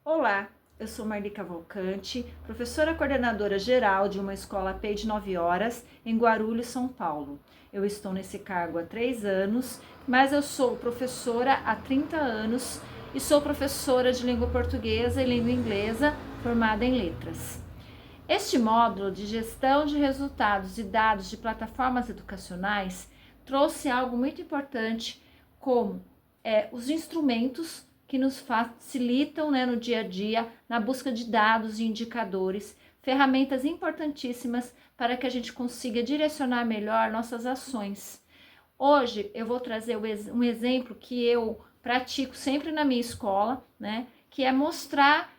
Olá, eu sou Marli Cavalcante, professora coordenadora geral de uma escola APEI de 9 horas em Guarulhos, São Paulo. Eu estou nesse cargo há 3 anos, mas eu sou professora há 30 anos e sou professora de língua portuguesa e língua inglesa formada em letras. Este módulo de gestão de resultados e dados de plataformas educacionais trouxe algo muito importante, como os instrumentos que nos facilitam, no dia a dia, na busca de dados e indicadores, ferramentas importantíssimas para que a gente consiga direcionar melhor nossas ações. Hoje eu vou trazer um exemplo que eu pratico sempre na minha escola, que é mostrar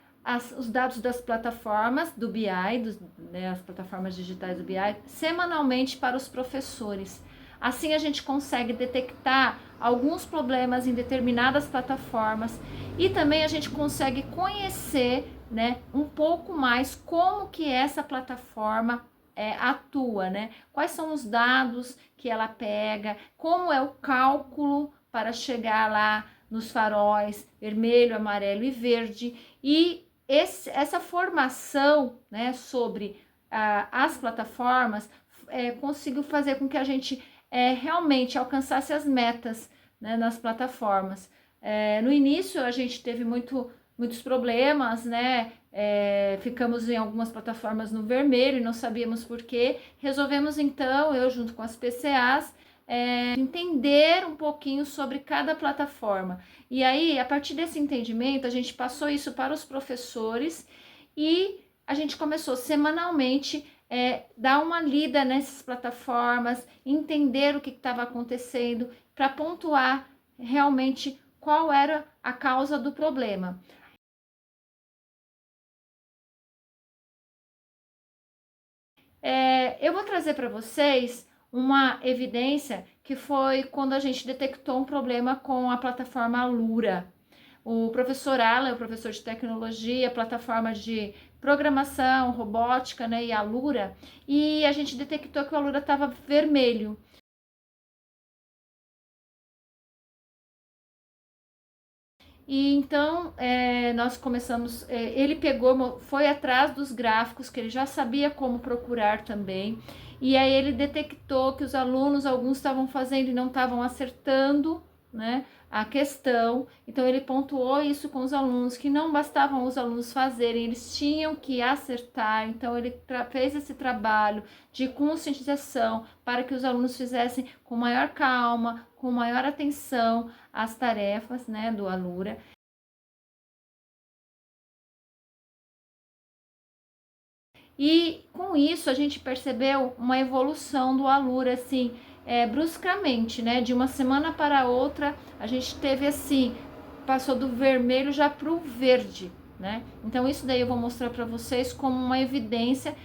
os dados das plataformas do BI, as plataformas digitais do BI, semanalmente para os professores. Assim a gente consegue detectar alguns problemas em determinadas plataformas e também a gente consegue conhecer, um pouco mais como que essa plataforma atua, quais são os dados que ela pega, como é o cálculo para chegar lá nos faróis vermelho, amarelo e verde. E essa formação, sobre as plataformas conseguiu fazer com que a gente realmente alcançasse as metas, nas plataformas. No início a gente teve muitos problemas, ficamos em algumas plataformas no vermelho e não sabíamos por quê. Resolvemos então, eu junto com as PCAs, entender um pouquinho sobre cada plataforma. E aí, a partir desse entendimento, a gente passou isso para os professores e a gente começou semanalmente dar uma lida nessas plataformas, entender o que estava acontecendo, para pontuar realmente qual era a causa do problema. Eu vou trazer para vocês uma evidência que foi quando a gente detectou um problema com a plataforma Alura. O professor Alan, o professor de tecnologia, plataforma de programação, robótica, e Alura, e a gente detectou que o Alura estava vermelho. E então nós começamos, ele foi atrás dos gráficos, que ele já sabia como procurar também, e aí ele detectou que os alunos, alguns estavam fazendo e não estavam acertando, a questão. Então ele pontuou isso com os alunos, que não bastavam os alunos fazerem, eles tinham que acertar. Então ele fez esse trabalho de conscientização para que os alunos fizessem com maior calma, com maior atenção as tarefas, do Alura. E com isso a gente percebeu uma evolução do Alura, assim, bruscamente, de uma semana para outra a gente teve assim, passou do vermelho já para o verde, Então isso daí eu vou mostrar para vocês como uma evidência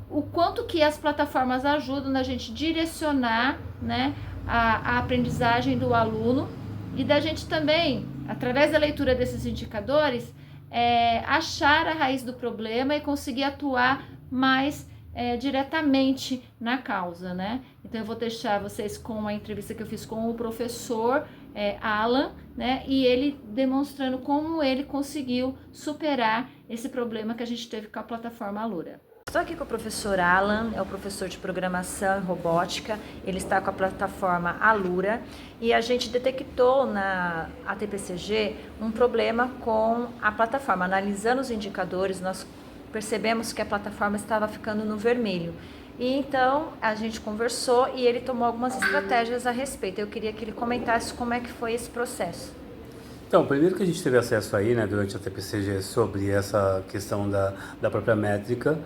o quanto que as plataformas ajudam a gente direcionar, a aprendizagem do aluno, e da gente também, através da leitura desses indicadores, achar a raiz do problema e conseguir atuar mais diretamente na causa, Então eu vou deixar vocês com uma entrevista que eu fiz com o professor Alan, e ele demonstrando como ele conseguiu superar esse problema que a gente teve com a plataforma Alura. Estou aqui com o professor Alan, é o professor de programação e robótica, ele está com a plataforma Alura, e a gente detectou na ATPCG um problema com a plataforma. Analisando os indicadores, nós percebemos que a plataforma estava ficando no vermelho. E então a gente conversou e ele tomou algumas estratégias a respeito. Eu queria que ele comentasse como é que foi esse processo. Então, primeiro que a gente teve acesso aí, durante a TPCG sobre essa questão da própria métrica,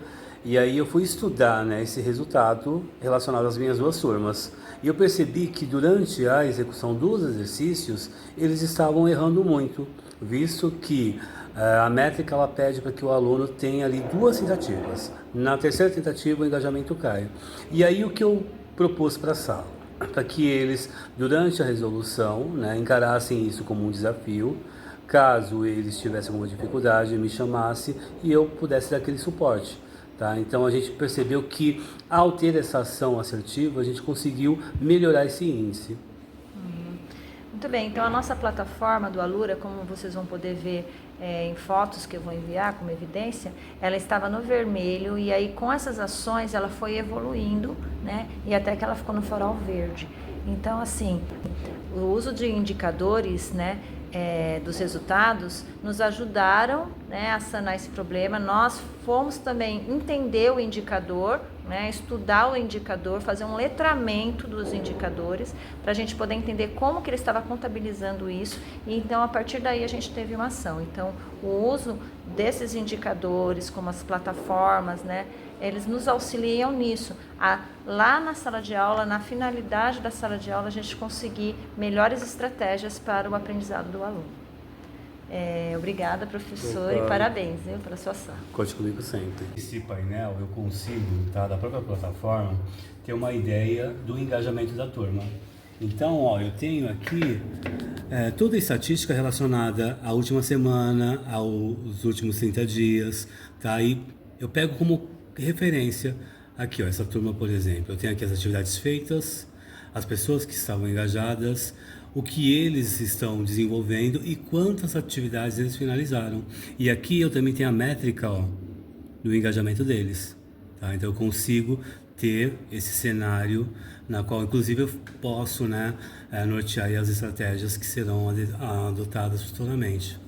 e aí eu fui estudar, esse resultado relacionado às minhas duas turmas. E eu percebi que durante a execução dos exercícios, eles estavam errando muito, visto que a métrica ela pede para que o aluno tenha ali 2 tentativas. Na terceira tentativa o engajamento cai. E aí o que eu propus para a sala? Para que eles, durante a resolução, encarassem isso como um desafio. Caso eles tivessem alguma dificuldade, me chamasse e eu pudesse dar aquele suporte. Tá? Então a gente percebeu que ao ter essa ação assertiva, a gente conseguiu melhorar esse índice. Muito bem, então a nossa plataforma do Alura, como vocês vão poder ver em fotos que eu vou enviar como evidência, ela estava no vermelho e aí com essas ações ela foi evoluindo, né? E até que ela ficou no farol verde. Então, assim, o uso de indicadores, né, dos resultados nos ajudaram, né, a sanar esse problema. Nós fomos também entender o indicador, né, estudar o indicador, fazer um letramento dos indicadores para a gente poder entender como que ele estava contabilizando isso e então a partir daí a gente teve uma ação. Então o uso desses indicadores como as plataformas, né, eles nos auxiliam nisso, lá na sala de aula, na finalidade da sala de aula, a gente conseguir melhores estratégias para o aprendizado do aluno. Obrigada, professor, e parabéns, viu, pela sua ação. Conte comigo sempre. Esse painel eu consigo, tá, da própria plataforma, ter uma ideia do engajamento da turma. Então, ó, eu tenho aqui toda a estatística relacionada à última semana, aos últimos 30 dias, tá? E eu pego como referência aqui, ó, essa turma, por exemplo. Eu tenho aqui as atividades feitas, as pessoas que estavam engajadas, o que eles estão desenvolvendo e quantas atividades eles finalizaram. E aqui eu também tenho a métrica, ó, do engajamento deles, tá? Então eu consigo ter esse cenário na qual, inclusive, eu posso, né, nortear as estratégias que serão adotadas futuramente.